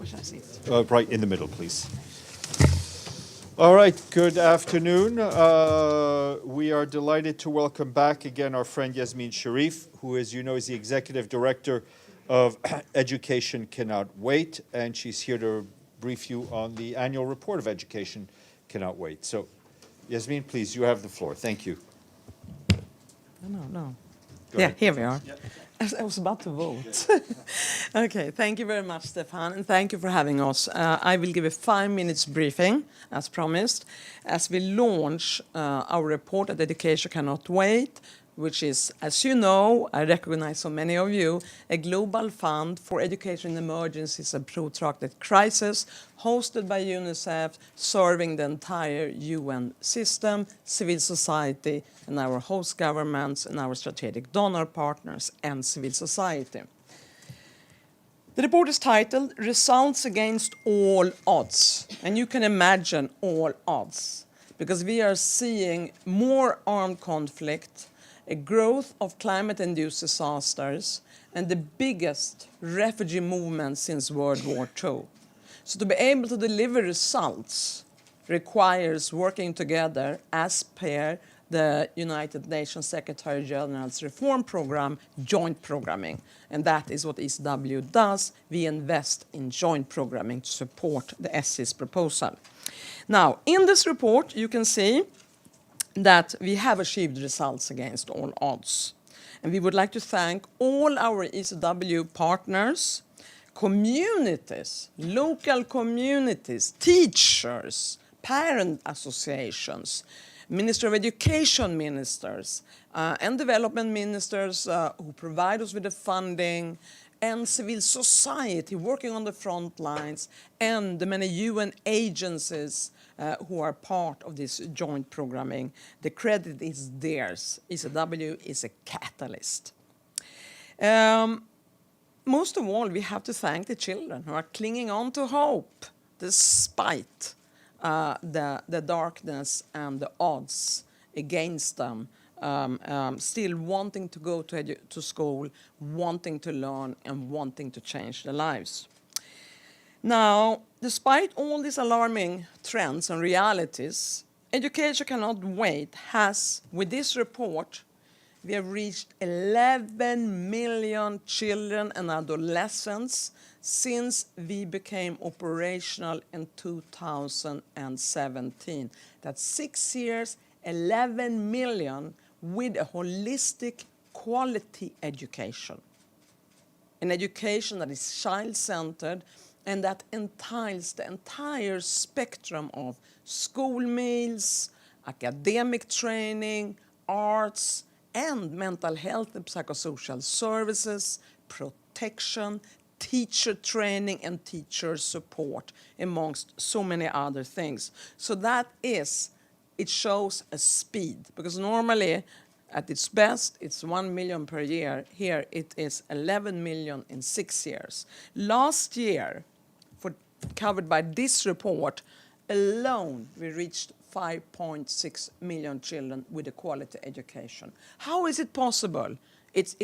Where should I sit? Right in the middle, please. All right, good afternoon. We are delighted to welcome back again our friend Yasmine Sherif, who, as you know, is the Executive Director of Education Cannot Wait, and she's here to brief you on the annual report of Education Cannot Wait. So, Yasmine, please, you have the floor. Thank you. No. Go Yeah, ahead. here we are. I was about to vote. Okay, thank you very much, Stefan, and thank you for having us. I will give a 5 minutes briefing, as promised, as we launch our report at Education Cannot Wait, which is, as you know, I recognize so many of you, a global fund for education in emergencies and protracted crises, hosted by UNICEF, serving the entire UN system, civil society, and our host governments, and our strategic donor partners, and civil society. The report is titled Results Against All Odds, and you can imagine all odds, because we are seeing more armed conflict, a growth of climate-induced disasters, and the biggest refugee movement since World War II. So to be able to deliver results requires working together as per the United Nations Secretary General's reform program, joint programming. And that is what ECW does. We invest in joint programming to support the SC's proposal. Now, in this report, you can see that we have achieved results against all odds. And we would like to thank all our ECW partners, communities, local communities, teachers, parent associations, Minister of Education ministers, and development ministers who provide us with the funding, and civil society working on the front lines, and the many UN agencies who are part of this joint programming. The credit is theirs. ECW is a catalyst. Most of all, we have to thank the children who are clinging on to hope despite the darkness and the odds against them, still wanting to go to school, wanting to learn, and wanting to change their lives. Now, despite all these alarming trends and realities, Education Cannot Wait has, with this report, we have reached 11 million children and adolescents since we became operational in 2017. That's 6 years, 11 million with a holistic quality education. An education that is child-centered and that entails the entire spectrum of school meals, academic training, arts, and mental health and psychosocial services, protection, teacher training, and teacher support, amongst so many other things. So that is, it shows a speed, because normally at its best, it's 1 million per year. Here it is 11 million in 6 years. Last year, covered by this report alone, we reached 5.6 million children with a quality education. How is it possible? It's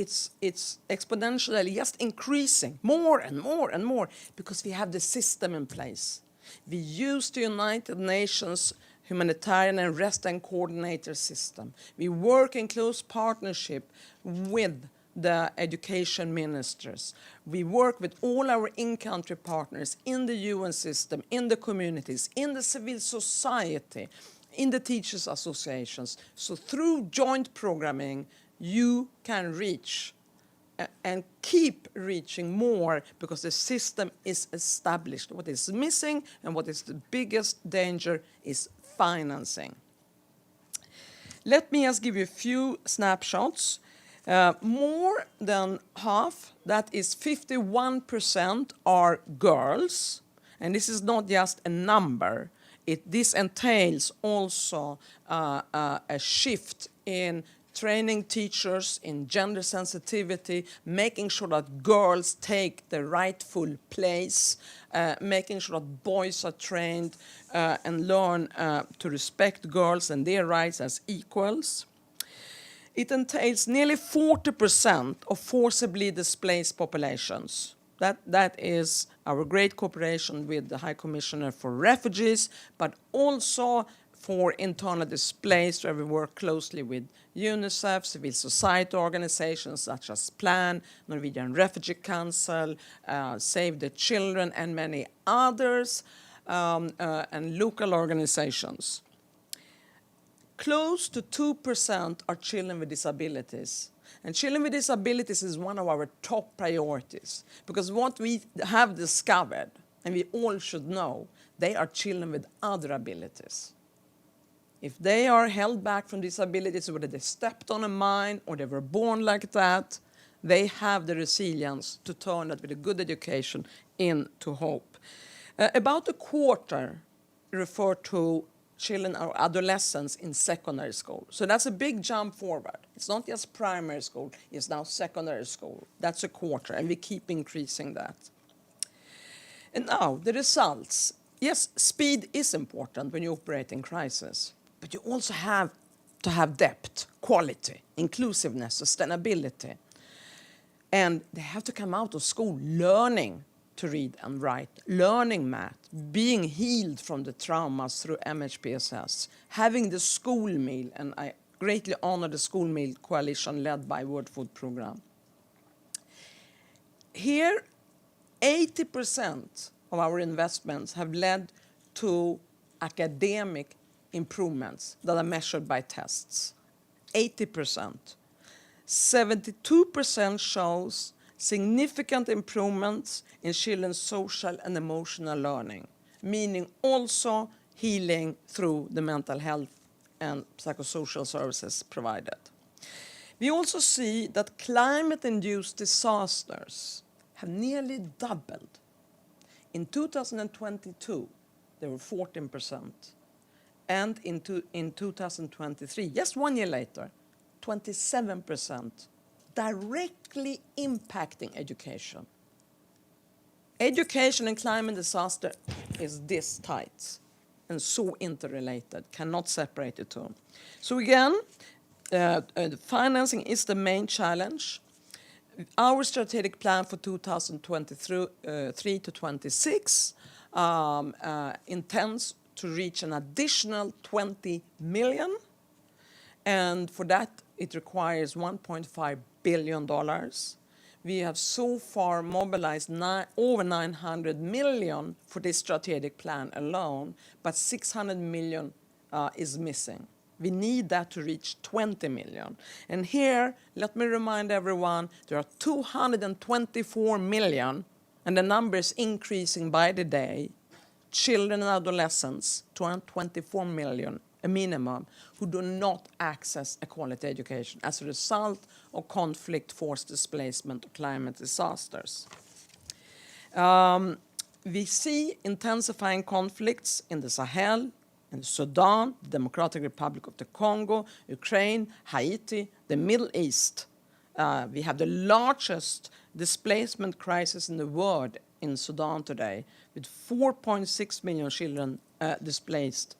exponentially just increasing more and more and more because we have the system in place. We use the United Nations humanitarian and resident coordinator system. We work in close partnership with the education ministers. We work with all our in-country partners in the UN system, in the communities, in the civil society, in the teachers' associations. So through joint programming, you can reach and keep reaching more because the system is established. What is missing and what is the biggest danger is financing. Let me just give you a few snapshots. More than half, that is 51%, are girls. And this is not just a number. This entails also a shift in training teachers in gender sensitivity, making sure that girls take the rightful place, making sure that boys are trained and learn to respect girls and their rights as equals. It entails nearly 40% of forcibly displaced populations. That is our great cooperation with the High Commissioner for Refugees, but also for internally displaced, where we work closely with UNICEF, civil society organizations such as PLAN, Norwegian Refugee Council, Save the Children, and many others, and local organizations. Close to 2% are children with disabilities. And children with disabilities is one of our top priorities, because what we have discovered, and we all should know, they are children with other abilities. If they are held back from disabilities, whether they stepped on a mine or they were born like that, they have the resilience to turn that with a good education into hope. About a quarter refer to children or adolescents in secondary school. So that's a big jump forward. It's not just primary school, it's now secondary school. That's a quarter, and we keep increasing that. And now, the results. Yes, speed is important when you operate in crisis, but you also have to have depth, quality, inclusiveness, sustainability. And they have to come out of school learning to read and write, learning math, being healed from the traumas through MHPSS, having the school meal, and I greatly honor the school meal coalition led by World Food Programme. Here, 80% of our investments have led to academic improvements that are measured by tests. 80%. 72% shows significant improvements in children's social and emotional learning, meaning also healing through the mental health and psychosocial services provided. We also see that climate-induced disasters have nearly doubled. In 2022, they were 14%. And in 2023, just 1 year later, 27%, directly impacting education. Education and climate disaster is this tight and so interrelated, cannot separate the two. So again, financing is the main challenge. Our strategic plan for 2023 to 26 intends to reach an additional 20 million. And for that, it requires $1.5 billion. We have so far mobilized over 900 million for this strategic plan alone, but 600 million is missing. We need that to reach 20 million. And here, let me remind everyone, there are 224 million, and the number is increasing by the day, children and adolescents, 224 million, a minimum, who do not access a quality education as a result of conflict, forced displacement, or climate disasters. We see intensifying conflicts in the Sahel, in Sudan, the Democratic Republic of the Congo, Ukraine, Haiti, the Middle East. We have the largest displacement crisis in the world in Sudan today, with 4.6 million children displaced,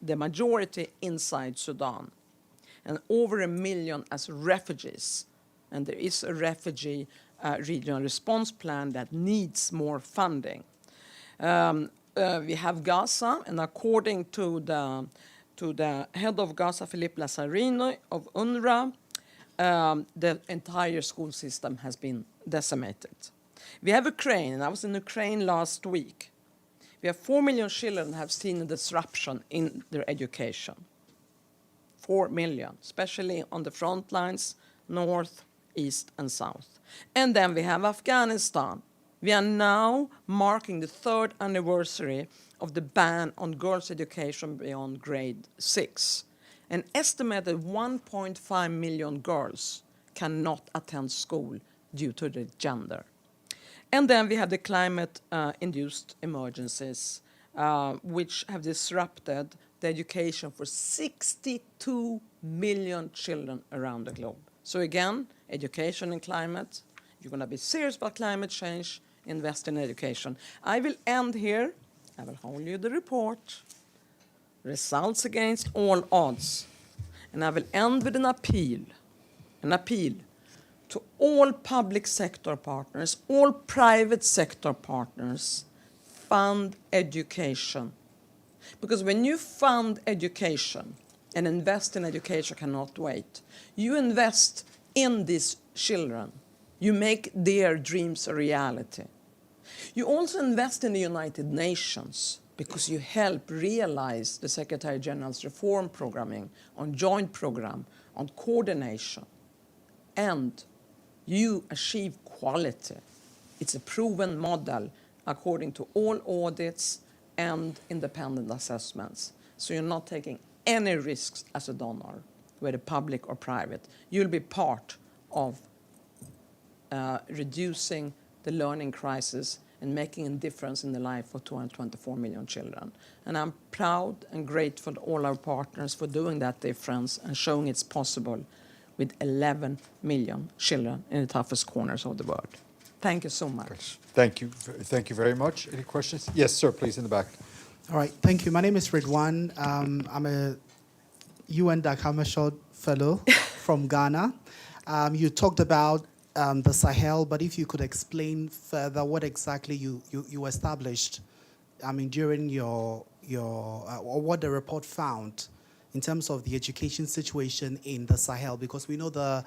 the majority inside Sudan, and over 1 million as refugees. And there is a refugee regional response plan that needs more funding. We have Gaza, and according to the head of Gaza, Philippe Lazzarini of UNRWA, the entire school system has been decimated. We have Ukraine, and I was in Ukraine last week. We have 4 million children have seen a disruption in their education. 4 million, especially on the front lines, north, east, and south. And then we have Afghanistan. We are now marking the 3rd anniversary of the ban on girls' education beyond grade 6. An estimated 1.5 million girls cannot attend school due to their gender. And then we have the climate-induced emergencies, which have disrupted the education for 62 million children around the globe. So again, education and climate. You're going to be serious about climate change, invest in education. I will end here. I will hold you the report. Results against all odds. And I will end with an appeal to all public sector partners, all private sector partners, fund education. Because when you fund education and invest in education cannot wait, you invest in these children. You make their dreams a reality. You also invest in the United Nations because you help realize the Secretary General's reform programming on joint program, on coordination, and you achieve quality. It's a proven model according to all audits and independent assessments. So you're not taking any risks as a donor, whether public or private. You'll be part of reducing the learning crisis and making a difference in the life of 224 million children. And I'm proud and grateful to all our partners for doing that difference and showing it's possible with 11 million children in the toughest corners of the world. Thank you so much. Thank you. Thank you very much. Any questions? Yes, sir, please, in the back. All right, thank you. My name is Ridwan. I'm a UN Dag Hammarskjöld Fellow from Ghana. You talked about the Sahel, but if you could explain further what exactly you established, I mean, during your or what the report found in terms of the education situation in the Sahel, because we know the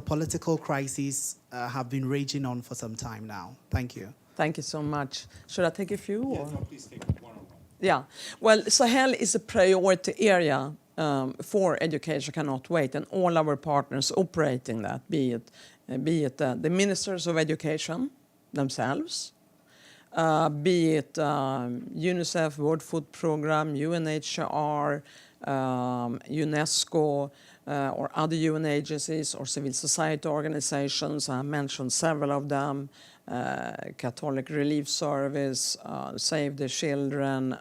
political crises have been raging on for some time now. Thank you. Thank you so much. Should I take a few? Yes, Or? no, please take one on one. Yeah, well, Sahel is a priority area for education cannot wait, and all our partners operating that, be it the ministers of education themselves, be it UNICEF, World Food Programme, UNHCR, UNESCO, or other UN agencies or civil society organizations. I mentioned several of them. Catholic Relief Service, Save the Children,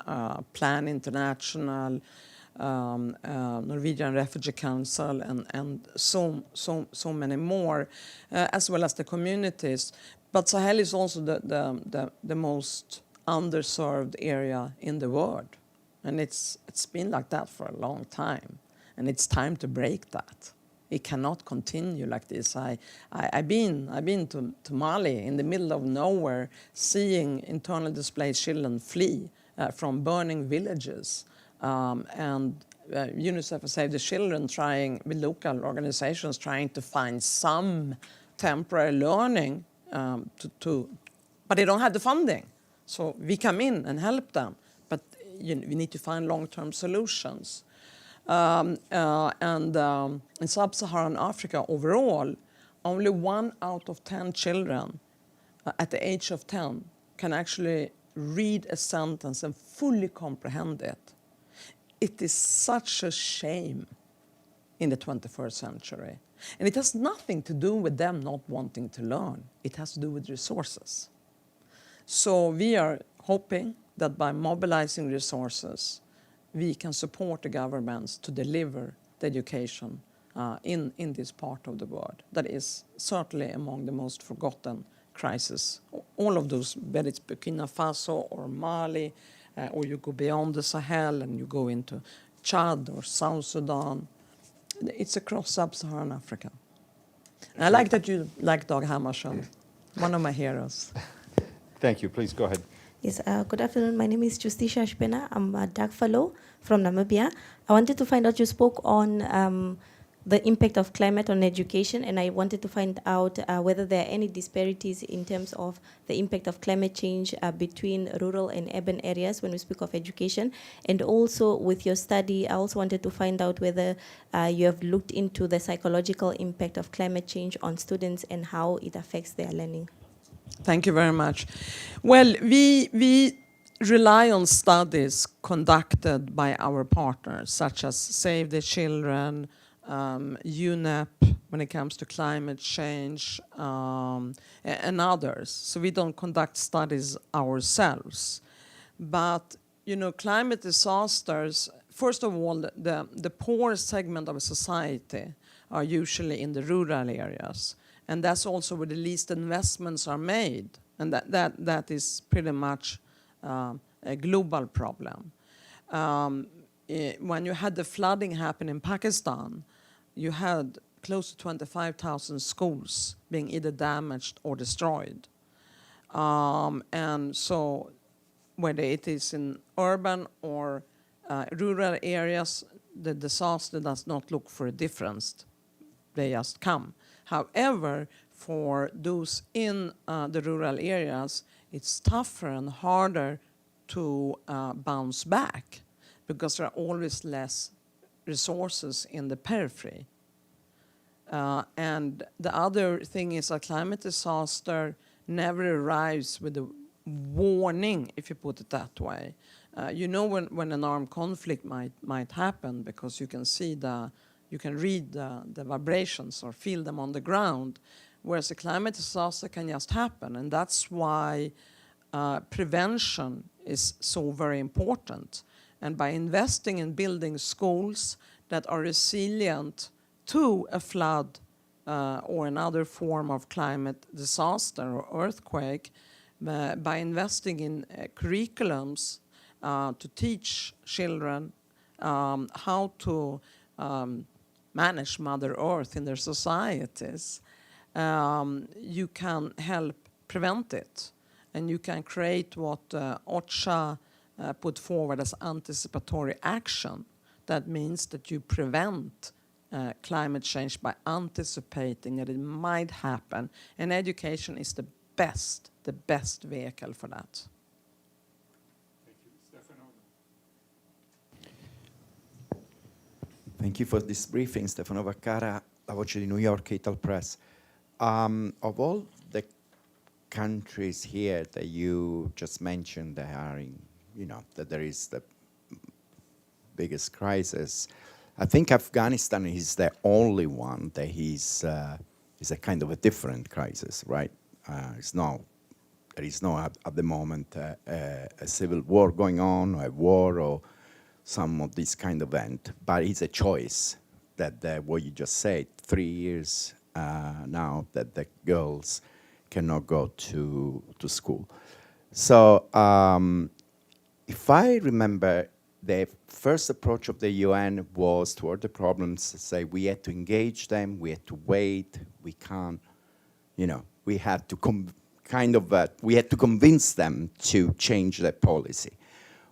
Plan International, Norwegian Refugee Council, and so many more, as well as the communities. But Sahel is also the most underserved area in the world, and it's been like that for a long time, and it's time to break that. It cannot continue like this. I've been to Mali in the middle of nowhere, seeing internally displaced children flee from burning villages, and UNICEF Save the Children trying with local organizations trying to find some temporary learning but they don't have the funding. So we come in and help them, but we need to find long-term solutions. And in sub-Saharan Africa overall, only 1 out of 10 children at the age of 10 can actually read a sentence and fully comprehend it. It is such a shame in the 21st century. And it has nothing to do with them not wanting to learn. It has to do with resources. So we are hoping that by mobilizing resources, we can support the governments to deliver the education in this part of the world that is certainly among the most forgotten crises. All of those, whether it's Burkina Faso or Mali, or you go beyond the Sahel and you go into Chad or South Sudan, it's across sub-Saharan Africa. And I like that you like Dag Hammarskjöld, one of my heroes. Thank you. Please go ahead. Yes, good afternoon. My name is Justicia Shpena. I'm a DAG fellow from Namibia. I wanted to find out, you spoke on the impact of climate on education, and I wanted to find out whether there are any disparities in terms of the impact of climate change between rural and urban areas when we speak of education. And also with your study, I also wanted to find out whether you have looked into the psychological impact of climate change on students and how it affects their learning. Thank you very much. Well, we rely on studies conducted by our partners, such as Save the Children, UNEP, when it comes to climate change, and others. So we don't conduct studies ourselves. But, climate disasters, first of all, the poor segment of a society are usually in the rural areas. And that's also where the least investments are made. And that is pretty much a global problem. When you had the flooding happen in Pakistan, you had close to 25,000 schools being either damaged or destroyed. And so whether it is in urban or rural areas, the disaster does not look for a difference. They just come. However, for those in the rural areas, it's tougher and harder to bounce back because there are always less resources in the periphery. And the other thing is a climate disaster never arrives with a warning, if you put it that way. You know when an armed conflict might happen because you can see you can read the vibrations or feel them on the ground, whereas a climate disaster can just happen. And that's why prevention is so very important. And by investing in building schools that are resilient to a flood or another form of climate disaster or earthquake, by investing in curriculums to teach children how to manage Mother Earth in their societies, you can help prevent it. And you can create what OCHA put forward as anticipatory action. That means that you prevent climate change by anticipating that it might happen. And education is the best vehicle for that. Thank you. Stefano. Thank you for this briefing. Stefano Vaccara, La Voce di New York, Ital Press. Of all the countries here that you just mentioned that are in, that there is the biggest crisis, I think Afghanistan is the only one that is a kind of a different crisis, right? There is no at the moment a civil war going on, or a war, or some of this kind of event, but it's a choice that what you just said, 3 years now that the girls cannot go to school. So if I remember, the first approach of the UN was toward the problems to say we had to engage them, we had to wait, we can't, we had to we had to convince them to change their policy.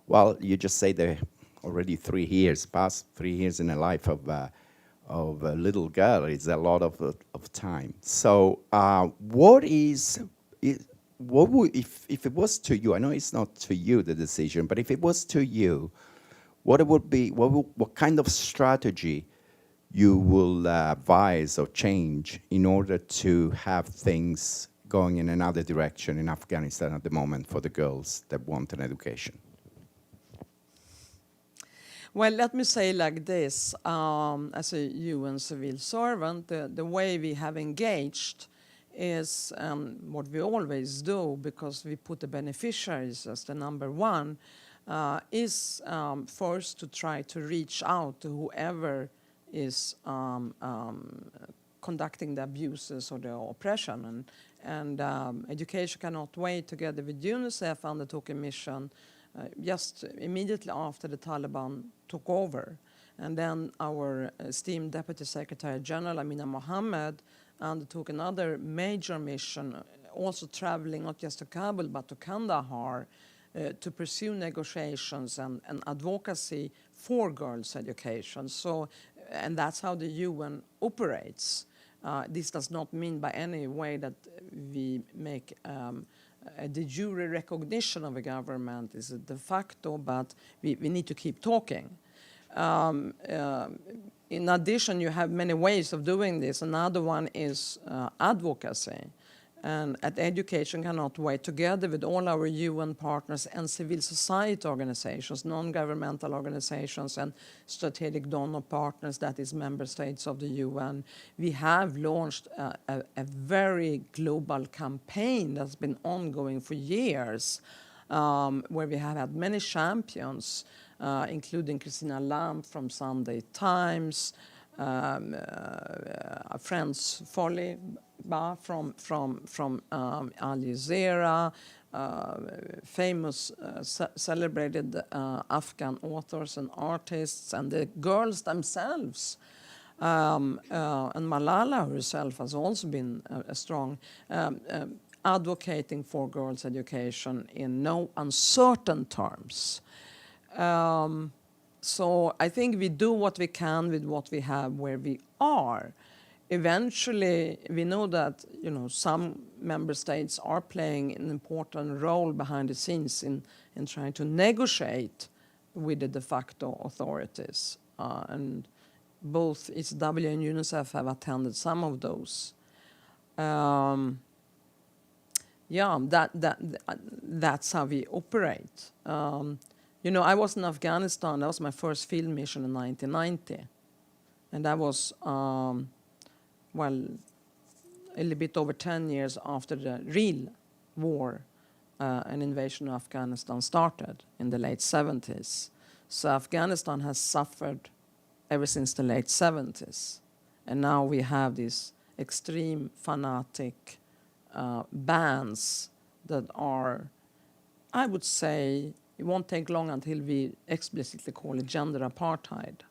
Well, you just say they're already 3 years past, 3 years in the life of a little girl is a lot of time. So what would, if it was to you, I know it's not to you the decision, but if it was to you, what it would be, what kind of strategy you will advise or change in order to have things going in another direction in Afghanistan at the moment for the girls that want an education? Well, let me say like this, as a UN civil servant, the way we have engaged is what we always do, because we put the beneficiaries as the number one, is first to try to reach out to whoever is conducting the abuses or the oppression. And Education Cannot Wait, together with UNICEF, undertook a mission just immediately after the Taliban took over. And then our esteemed Deputy Secretary General, Amina Mohammed, undertook another major mission, also traveling not just to Kabul but to Kandahar, to pursue negotiations and advocacy for girls' education. So, and that's how the UN operates. This does not mean by any way that we make a de jure recognition of a government is a de facto, but we need to keep talking. In addition, you have many ways of doing this. Another one is advocacy. And at Education Cannot Wait, together with all our UN partners and civil society organizations, non-governmental organizations and strategic donor partners, that is member states of the UN, we have launched a very global campaign that's been ongoing for years, where we have had many champions, including Christina Lamb from Sunday Times, Friends Folly from Al Jazeera, famous celebrated Afghan authors and artists, and the girls themselves And Malala herself has also been a strong advocating for girls' education in no uncertain terms. So I think we do what we can with what we have where we are. Eventually, we know that some member states are playing an important role behind the scenes in trying to negotiate with the de facto authorities. And both ECW and UNICEF have attended some of those. That's how we operate. I was in Afghanistan. That was my first field mission in 1990. And that was, a little bit over 10 years after the real war and invasion of Afghanistan started in the late 70s. So Afghanistan has suffered ever since the late 70s. And now we have these extreme fanatic bands that are, I would say, it won't take long until we explicitly call it gender apartheid.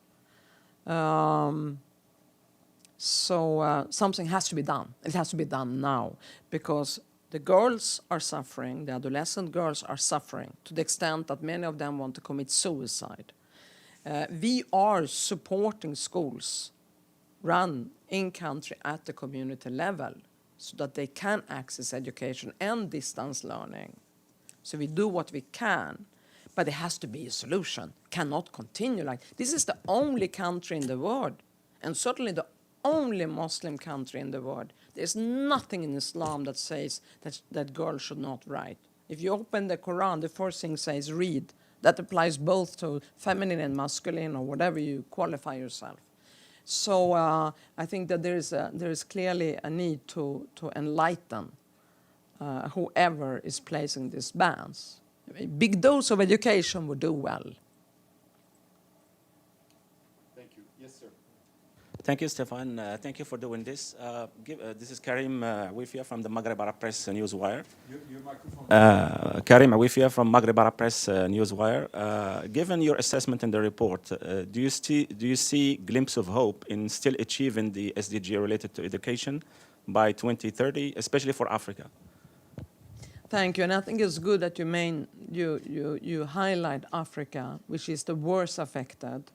So something has to be done. It has to be done now because the girls are suffering, the adolescent girls are suffering to the extent that many of them want to commit suicide. We are supporting schools run in country at the community level so that they can access education and distance learning. So we do what we can, but it has to be a solution. Cannot continue like this. Is the only country in the world, and certainly the only Muslim country in the world. There's nothing in Islam that says that girls should not write. If you open the Quran, the first thing says read. That applies both to feminine and masculine or whatever you qualify yourself. So I think that there is clearly a need to enlighten whoever is placing these bans. A big dose of education would do well. Thank you. Yes, sir. Thank you, Stefan. Thank you for doing this. This is Karim Awifia from the Maghreb Arab Press Newswire. Your microphone. Karim Awifia from Maghreb Arab Press Newswire. Given your assessment in the report, do you see glimpse of hope in still achieving the SDG related to education by 2030, especially for Africa? Thank you, and I think it's good that you highlight Africa, which is the worst affected.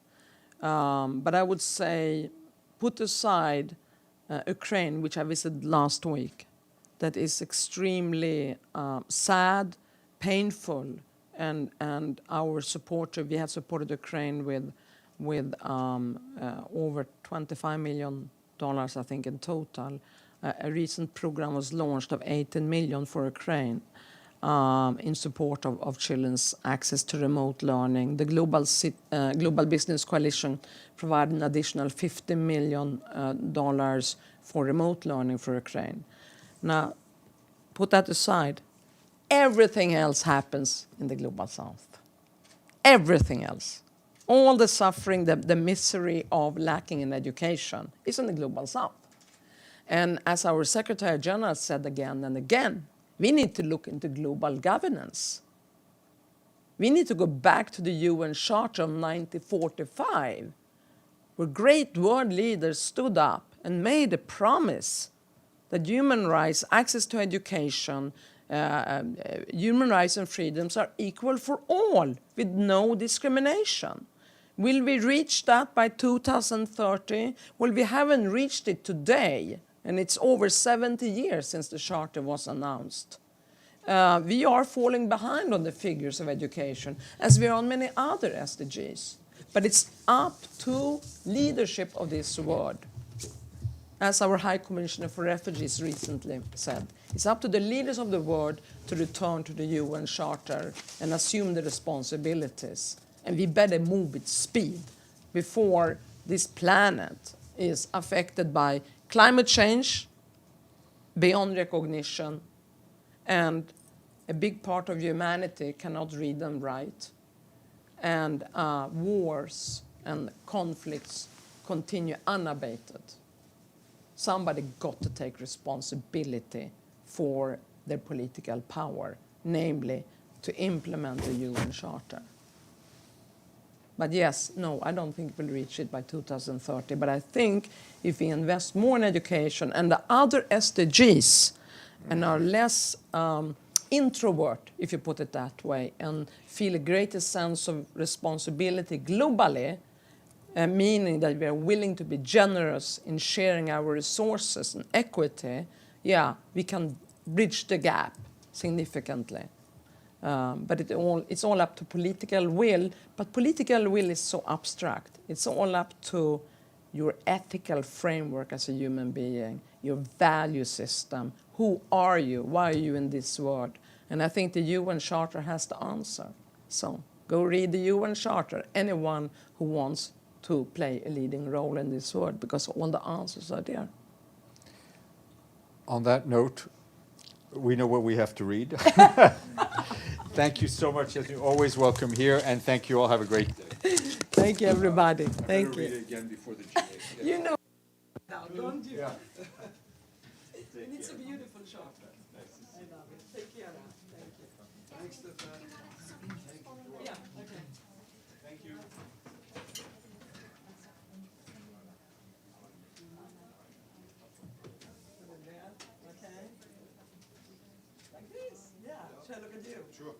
But I would say, put aside Ukraine, which I visited last week, that is extremely sad, painful, and our supporter, we have supported Ukraine with over $25 million, I think, in total. A recent program was launched of 18 million for Ukraine in support of children's access to remote learning. The Global Business Coalition provided an additional $50 million for remote learning for Ukraine. Now, put that aside. Everything else happens in the Global South. Everything else. All the suffering, the misery of lacking in education is in the Global South. And as our Secretary General said again and again, we need to look into global governance. We need to go back to the UN Charter of 1945, where great world leaders stood up and made a promise that human rights, access to education, human rights and freedoms are equal for all with no discrimination. Will we reach that by 2030? Well, we haven't reached it today. And it's over 70 years since the Charter was announced. We are falling behind on the figures of education, as we are on many other SDGs. But it's up to leadership of this world. As our High Commissioner for Refugees recently said, it's up to the leaders of the world to return to the UN Charter and assume the responsibilities. And we better move with speed before this planet is affected by climate change, beyond recognition, and a big part of humanity cannot read and write. And wars and conflicts continue unabated. Somebody got to take responsibility for their political power, namely to implement the UN Charter. But yes, no, I don't think we'll reach it by 2030. But I think if we invest more in education and the other SDGs and are less introvert, if you put it that way, and feel a greater sense of responsibility globally, meaning that we are willing to be generous in sharing our resources and equity, yeah, we can bridge the gap significantly. But it's all up to political will. But political will is so abstract. It's all up to your ethical framework as a human being, your value system. Who are you? Why are you in this world? And I think the UN Charter has the answer. So go read the UN Charter, anyone who wants to play a leading role in this world, because all the answers are there. On that note, we know what we have to read. Thank you so much, Yasmine. Always welcome here, and thank you all. Have a great day. Thank you, everybody. Thank Read you. it again before the GA. You know now, don't you? Yeah. It's a beautiful charter. I love it. Take care now. Thank you. Thanks, Stefan. Yeah, okay. Thank you. Okay. Like this? Yeah. Shall I look at you? Sure.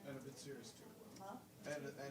And a bit serious too. Huh? And